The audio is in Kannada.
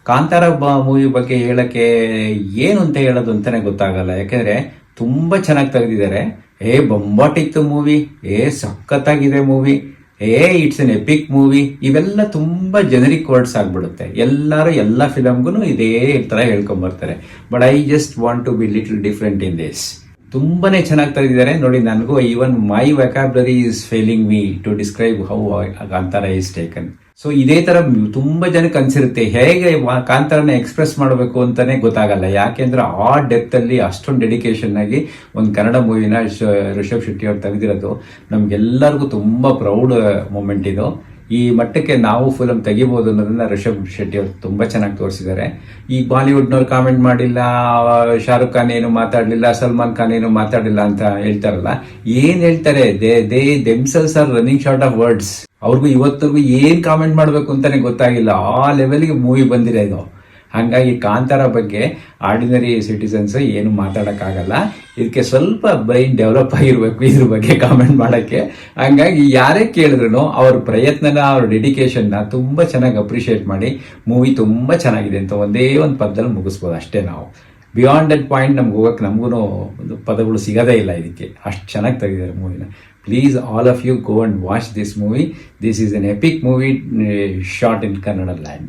ಕಾಂತಾರ ಮೂವಿ ಬಗ್ಗೆ ಹೇಳಕ್ಕೆ ಏನು ಅಂತ ಹೇಳೋದು ಅಂತಾನೆ ಗೊತ್ತಾಗಲ್ಲ. ಯಾಕೆಂದ್ರೆ ತುಂಬಾ ಚೆನ್ನಾಗಿ ತೆಗೆದಿದ್ದಾರೆ. ಬೊಂಬಾಟಿತ್ತು ಮೂವಿ, ಸಖತ್ತಾಗಿದೆ movie, it's an EPIC movie. ಇವೆಲ್ಲ ತುಂಬಾ ಜನರಿಕ್ ವರ್ಡ್ಸ್ ಆಗ್ಬಿಡುತ್ತೆ. ಎಲ್ಲರೂ ಎಲ್ಲ ಫಿಲಮ್ಗೂ ಇದೇ ತರ ಹೇಳ್ಕೊಂಬರ್ತಾರೆ. But I just want to be little different in this. ತುಂಬಾನೇ ಚೆನ್ನಾಗಿ ತೆಗೆದಿದ್ದಾರೆ ನೋಡಿ. ನನಗೂ even my vocabulary is failing me to describe how Kantara is taken. So ಇದೇ ತರ ತುಂಬಾ ಜನಕ್ಕೆ ಅನ್ಸಿರುತ್ತೆ, ಹೇಗೆ ಕಾಂತಾರನ ಎಕ್ಸ್ಪ್ರೆಸ್ ಮಾಡಬೇಕು ಅಂತಾನೆ ಗೊತ್ತಾಗಲ್ಲ. ಯಾಕೆಂದ್ರೆ ಆ ಡೆಪ್ತ್ ಅಲ್ಲಿ ಅಷ್ಟೊಂದು ಡೆಡಿಕೇಶನ್ ಆಗಿ ಒಂದು ಕನ್ನಡ ಮೂವಿನ ರಿಷಬ್ ಶೆಟ್ಟಿ ಅವ್ರು ತೆಗೆದಿರೋದು ನಮ್ಗೆಲ್ಲರಿಗೂ ತುಂಬಾ ಪ್ರೌಡ್ ಮೂಮೆಂಟ್ ಇದು. ಈ ಮಟ್ಟಕ್ಕೆ ನಾವು ಫಿಲಮ್ ತೆಗಿಬಹುದು ಅನ್ನೋದನ್ನ ರಿಷಬ್ ಶೆಟ್ಟಿ ಅವರು ತುಂಬಾ ಚೆನ್ನಾಗಿ ತೋರಿಸಿದ್ದಾರೆ. ಈ ಬಾಲಿವುಡ್ನವ್ರು ಕಾಮೆಂಟ್ ಮಾಡಿಲ್ಲ, ಶಾರುಖ್ ಖಾನ್ ಏನು ಮಾತಾಡ್ಲಿಲ್ಲ, ಸಲ್ಮಾನ್ ಖಾನ್ ಏನು ಮಾತಾಡಿಲ್ಲ ಅಂತ ಹೇಳ್ತಾರಲ್ಲ, ಏನ್ ಹೇಳ್ತಾರೆ? They themselves R running short of words. ಅವ್ರಿಗೂ ಇವತ್ತರೆಗೂ ಏನ್ ಕಾಮೆಂಟ್ ಮಾಡ್ಬೇಕು ಅಂತಾನೆ ಗೊತ್ತಾಗಿಲ್ಲ, ಆ ಲೆವೆಲ್ಗೆ ಮೂವಿ ಬಂದಿದೆ ಇದು. ಹಾಗಾಗಿ ಕಾಂತಾರ ಬಗ್ಗೆ ಆರ್ಡಿನರಿ ಸಿಟಿಸನ್ಸ್ ಏನು ಮಾತಾಡೋಕ್ಕಾಗಲ್ಲ. ಇದಕ್ಕೆ ಸ್ವಲ್ಪ ಬ್ರೈನ್ ಡೆವಲಪ್ ಆಗಿರ್ಬೇಕು ಇದ್ರ ಬಗ್ಗೆ ಕಾಮೆಂಟ್ ಮಾಡೋಕ್ಕೆ. ಹಂಗಾಗಿ ಯಾರೇ ಕೇಳಿದ್ರು ಅವ್ರ ಪ್ರಯತ್ನನ, ಅವ್ರ ಡೆಡಿಕೇಶನ್ನ ತುಂಬ ಚೆನ್ನಾಗಿ ಅಪ್ರಿಷಿಯೇಟ್ ಮಾಡಿ ಮೂವಿ ತುಂಬ ಚೆನ್ನಾಗಿದೆ ಅಂತ ಒಂದೇ ಒಂದು ಪದದಲ್ಲಿ ಮುಗಿಸ್ಬೋದು ಅಷ್ಟೇ. ನಾವು ಬಿಯಾಂಡ್ ದಟ್ ಪಾಯಿಂಟ್ ನಮ್ಗೆ ಹೋಗಕ್ಕೆ ನಮಗೂ ಪದಗಳು ಸಿಗೋದೇ ಇಲ್ಲ ಇದಕ್ಕೆ, ಅಷ್ಟು ಚೆನ್ನಾಗಿ ತೆಗೆದಿದ್ದಾರೆ ಮೂವಿನ. Please, all of you, go and watch this movie. This is an epic movie shot in Kannada land.